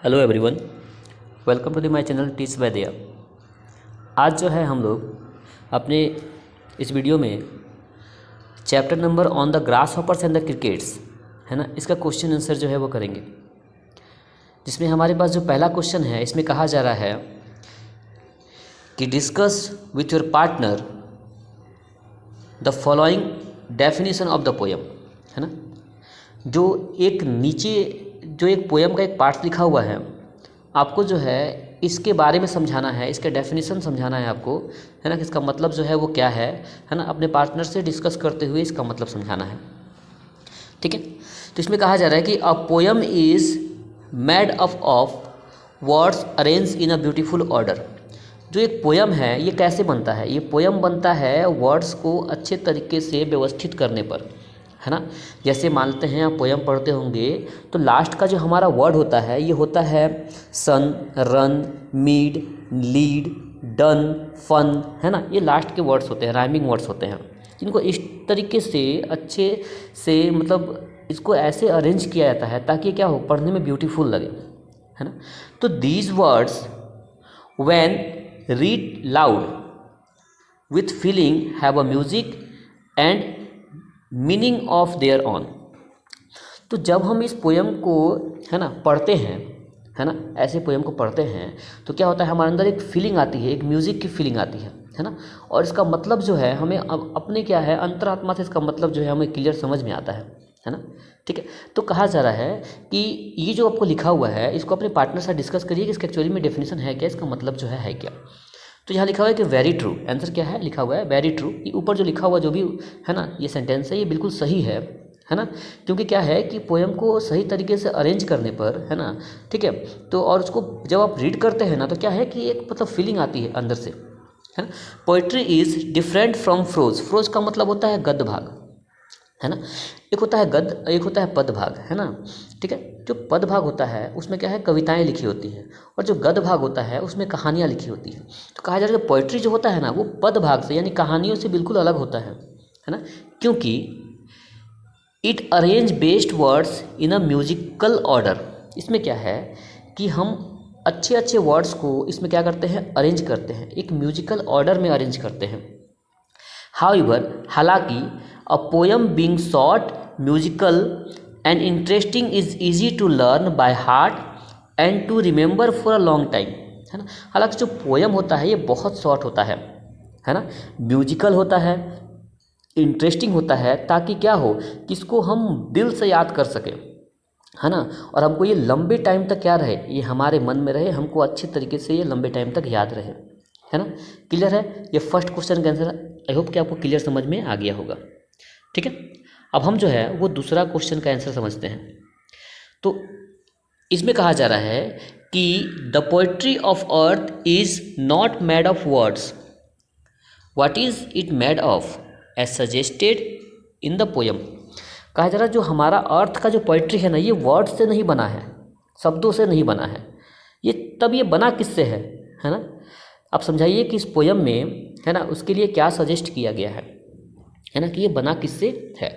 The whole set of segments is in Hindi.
Hello everyone, welcome to the my channel teach by Diya. आज जो है हम लोग अपने इस वीडियो में chapter number on the grass hoppers and the crickets है ना, इसका क्वेश्चन आंसर जो है वो करेंगे। जिसमें हमारे पास जो पहला क्वेश्चन है, इसमें कहा जा रहा है कि discuss with your partner the following definition of the poem, है ना। जो एक पोएम का एक पार्ट लिखा हुआ है, आपको जो है इसके बारे में समझाना है, इसके डेफिनेशन समझाना है आपको, है ना, कि इसका मतलब जो है वो क्या है ना। अपने पार्टनर से डिस्कस करते हुए इसका मतलब समझाना है, ठीक है। तो इसमें कहा जा रहा है कि a poem is made up of words arrange in a beautiful order. जो एक पोएम है ये कैसे बनता है? ये पोएम बनता है वर्ड्स को अच्छे तरीके से व्यवस्थित करने पर, है ना। जैसे मानते हैं आप पोएम पढ़ते होंगे तो लास्ट का जो हमारा वर्ड होता है ये होता है sun, run, mead, lead, done, fun, है ना। ये लास्ट के वर्ड्स होते हैं, राइमिंग वर्ड्स होते हैं, जिनको इस तरीके से अच्छे से मतलब इसको ऐसे अरेंज किया जाता है ताकि क्या हो, पढ़ने में ब्यूटीफुल लगे, है ना। तो these words when read loud with feeling have a music and meaning of their on. तो जब हम इस पोएम को, है ना, पढ़ते हैं, है ना, ऐसे पोएम को पढ़ते हैं तो क्या होता है, हमारे अंदर एक फीलिंग आती है, एक म्यूज़िक की फीलिंग आती है ना। और इसका मतलब जो है हमें अब अपने क्या है, अंतरात्मा से इसका मतलब जो है हमें क्लियर समझ में आता है ना, ठीक है। तो कहा जा रहा है कि ये जो आपको लिखा हुआ है इसको अपने पार्टनर से डिस्कस करिए कि इसका एक्चुअली में डेफिनेशन है क्या, इसका मतलब जो है क्या। तो यहाँ लिखा हुआ है कि वेरी ट्रू, आंसर क्या है, लिखा हुआ है वेरी ट्रू। ये ऊपर जो लिखा हुआ जो भी है ना ये सेंटेंस है, ये बिल्कुल सही है ना। क्योंकि क्या है कि पोएम को सही तरीके से अरेंज करने पर, है ना, ठीक है, तो और उसको जब आप रीड करते हैं ना तो क्या है कि एक मतलब फीलिंग आती है अंदर से, है ना। Poetry is different from prose. Prose का मतलब होता है गद्य भाग, है ना। एक होता है गद्य, एक होता है पद भाग, है ना, ठीक है। जो पद भाग होता है उसमें क्या है, कविताएं लिखी होती हैं, और जो गद्य भाग होता है उसमें कहानियाँ लिखी होती हैं। तो कहा जा रहा है कि पोइट्री जो होता है ना वो पद भाग से यानी कहानियों से बिल्कुल अलग होता है ना, क्योंकि it arrange based words in a musical order. इसमें क्या है कि हम अच्छे अच्छे वर्ड्स को इसमें क्या करते हैं, अरेंज करते हैं, एक म्यूजिकल ऑर्डर में अरेंज करते हैं। हाउएवर, हालांकि a poem being short, musical and interesting is easy to learn by heart and to remember for a long time, है ना। हालांकि जो पोएम होता है ये बहुत शॉर्ट होता है ना, म्यूजिकल होता है, इंटरेस्टिंग होता है, ताकि क्या हो कि इसको हम दिल से याद कर सकें, है ना। और हमको ये लंबे टाइम तक क्या रहे, ये हमारे मन में रहे, हमको अच्छे तरीके से ये लंबे टाइम तक याद रहे, है ना। क्लियर है? ये फर्स्ट क्वेश्चन का आंसर आई होप कि आपको क्लियर समझ में आ गया होगा, ठीक है। अब हम जो है वो दूसरा क्वेश्चन का आंसर समझते हैं। तो इसमें कहा जा रहा है कि the poetry of earth is not made of words, what is it made of as suggested in the poem. कहा जा रहा है जो हमारा अर्थ का जो पोएट्री है ना ये वर्ड से नहीं बना है, शब्दों से नहीं बना है, ये तब ये बना किससे है ना। आप समझाइए कि इस पोएम में, है ना, उसके लिए क्या सजेस्ट किया गया है ना, कि ये बना किससे है।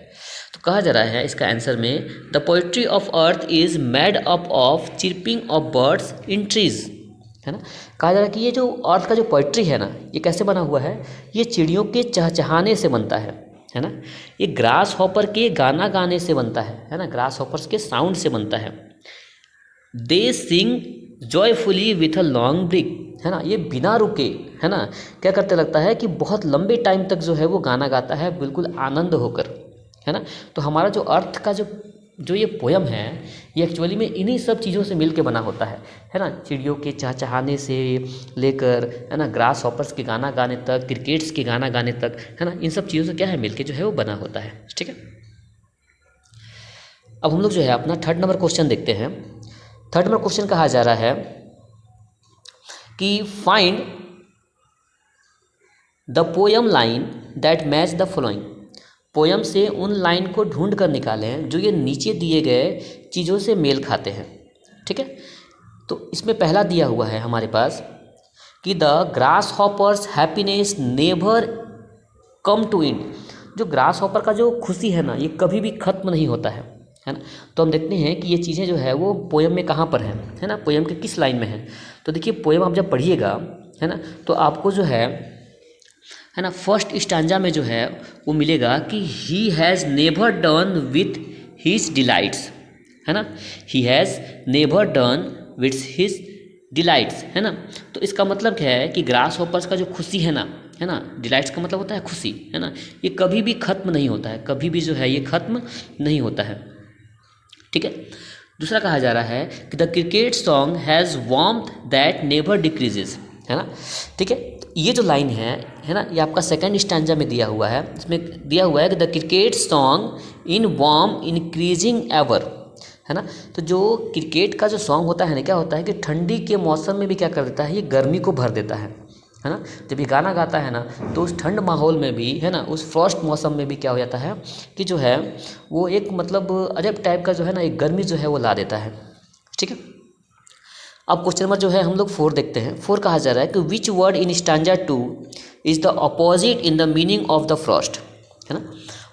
तो कहा जा रहा है इसका आंसर में the poetry of earth is made up of chirping of birds in trees, है ना। कहा जा रहा है कि ये जो अर्थ का जो पोएट्री है ना ये कैसे बना हुआ है, ये चिड़ियों के चहचहाने से बनता है ना। ये ग्रास हॉपर के गाना गाने से बनता है ना, ग्रास हॉपर्स के साउंड से बनता है। They sing joyfully with a long break, है ना, ये बिना रुके, है ना, क्या करते लगता है कि बहुत लंबे टाइम तक जो है वो गाना गाता है बिल्कुल आनंद होकर, है ना। तो हमारा जो अर्थ का जो ये पोएम है ये एक्चुअली में इन्हीं सब चीज़ों से मिल के बना होता है ना। चिड़ियों के चहचहाने से लेकर, है ना, ग्रास हॉपर्स के गाना गाने तक, क्रिकेट्स के गाना गाने तक, है ना, इन सब चीज़ों से क्या है मिल के जो है वो बना होता है, ठीक है। अब हम लोग जो है अपना थर्ड नंबर क्वेश्चन देखते हैं। थर्ड नंबर क्वेश्चन कहा जा रहा है कि find the poem line that match the following. Poem से उन लाइन को ढूंढ कर निकालें जो ये नीचे दिए गए चीज़ों से मेल खाते हैं, ठीक है। तो इसमें पहला दिया हुआ है हमारे पास कि the grasshoppers happiness never come to end. जो ग्रास हॉपर का जो खुशी है ना ये कभी भी ख़त्म नहीं होता है है ना। तो हम देखते हैं कि ये चीज़ें जो है वो पोएम में कहाँ पर हैं, है ना, पोएम के किस लाइन में है। तो देखिए पोएम आप जब पढ़िएगा, है ना, तो आपको जो है ना, फर्स्ट स्टांजा में जो है वो मिलेगा कि he has never done with his delights, है ना, he has never done with his delights, है ना। तो इसका मतलब क्या है कि ग्रास हॉपर्स का जो खुशी है ना, डिलाइट्स का मतलब होता है खुशी, है ना, ये कभी भी ख़त्म नहीं होता है, कभी भी जो है ये ख़त्म नहीं होता है, ठीक है। दूसरा कहा जा रहा है कि the cricket song has warmth that never decreases, है ना, ठीक है। ये जो लाइन है ना, ये आपका सेकंड स्टैंजा में दिया हुआ है। इसमें दिया हुआ है कि the cricket song in warm increasing ever, है ना। तो जो क्रिकेट का जो सॉन्ग होता है ना, क्या होता है कि ठंडी के मौसम में भी क्या कर देता है, ये गर्मी को भर देता है ना। जब ये गाना गाता है ना, तो उस ठंड माहौल में भी, है ना, उस फ्रॉस्ट मौसम में भी क्या हो जाता है कि जो है वो एक मतलब अजब टाइप का जो है ना एक गर्मी जो है वो ला देता है, ठीक है। अब क्वेश्चन नंबर जो है हम लोग 4 देखते हैं। 4 कहा जा रहा है कि which word in stanza 2 is the opposite in the meaning of the Frost, है ना।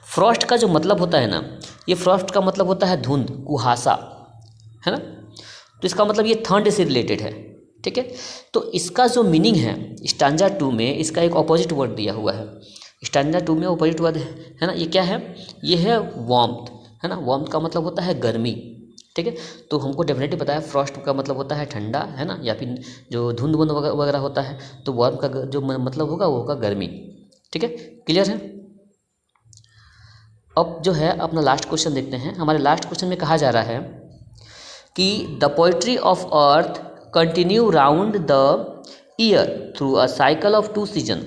फ्रॉस्ट का जो मतलब होता है ना, ये फ्रॉस्ट का मतलब होता है धुंध, कुहासा, है ना। तो इसका मतलब ये ठंड से रिलेटेड है, ठीक है। तो इसका जो मीनिंग है स्टैंजा 2 में, इसका एक अपोजिट वर्ड दिया हुआ है। स्टैंजा 2 में अपोजिट वर्ड है ना, ये क्या है, ये है वार्मथ, है ना। वार्मथ का मतलब होता है गर्मी, ठीक है। तो हमको डेफिनेटली पता है फ्रॉस्ट का मतलब होता है ठंडा, है ना, या फिर जो धुंध बुंद वगैरह होता है, तो वार्म का जो मतलब होगा वो होगा गर्मी, ठीक है। क्लियर है। अब जो है अपना लास्ट क्वेश्चन देखते हैं। हमारे लास्ट क्वेश्चन में कहा जा रहा है कि the poetry of earth continue round the year through a cycle of 2 season.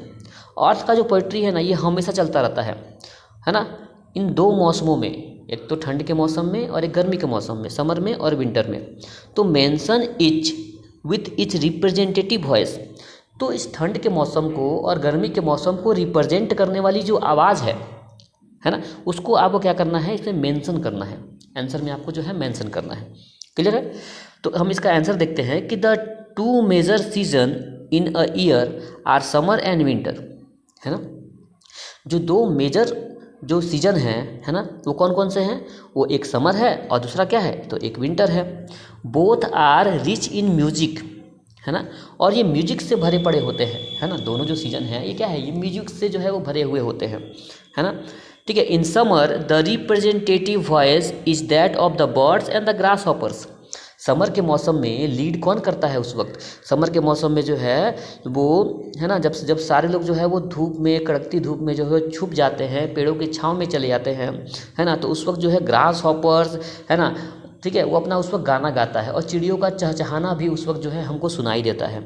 Earth का जो पोइट्री है ना, ये हमेशा चलता रहता है ना, इन 2 मौसमों में, एक तो ठंड के मौसम में और एक गर्मी के मौसम में, समर में और विंटर में। तो mention etch with each representative voice. तो इस ठंड के मौसम को और गर्मी के मौसम को रिप्रेजेंट करने वाली जो आवाज़ है ना, उसको आपको क्या करना है, इसमें मेंशन करना है। आंसर में आपको जो है मेंशन करना है। क्लियर है। तो हम इसका आंसर देखते हैं कि the 2 major season in a year are summer and winter, है ना। जो 2 मेजर जो सीजन है ना, वो कौन कौन से हैं, वो एक समर है और दूसरा क्या है, तो एक विंटर है। Both are rich in music, है ना, और ये म्यूजिक से भरे पड़े होते हैं, है ना। दोनों जो सीजन है ये क्या है, ये म्यूजिक से जो है वो भरे हुए होते हैं, है ना, ठीक है। In summer the representative voice is that of the birds and the grass hoppers. Summer के मौसम में लीड कौन करता है उस वक्त, समर के मौसम में जो है वो, है ना, जब सारे लोग जो है वो धूप में, कड़कती धूप में जो है छुप जाते हैं, पेड़ों की छांव में चले जाते हैं, है ना। तो उस वक्त जो है ग्रास हॉपर्स, है ना, ठीक है, वो अपना उस वक्त गाना गाता है और चिड़ियों का चहचहाना भी उस वक्त जो है हमको सुनाई देता है,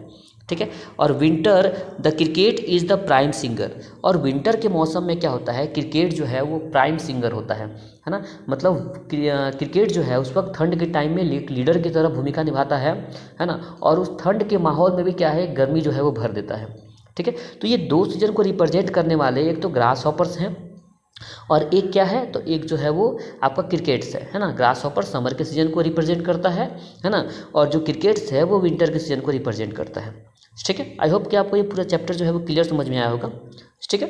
ठीक है। और winter the cricket is the prime singer. और विंटर के मौसम में क्या होता है, क्रिकेट जो है वो प्राइम सिंगर होता है ना। मतलब क्रिकेट जो है उस वक्त ठंड के टाइम में लीडर की तरह भूमिका निभाता है ना। और उस ठंड के माहौल में भी क्या है, गर्मी जो है वो भर देता है, ठीक है। तो ये 2 सीजन को रिप्रेजेंट करने वाले एक तो ग्रास हॉपर्स हैं और एक क्या है, तो एक जो है वो आपका क्रिकेट्स है ना। ग्रास हॉपर समर के सीजन को रिप्रेजेंट करता है ना, और जो क्रिकेट्स है वो विंटर के सीजन को रिप्रेजेंट करता है, ठीक है। आई होप कि आपको ये पूरा चैप्टर जो है वो क्लियर समझ में आया होगा, ठीक है।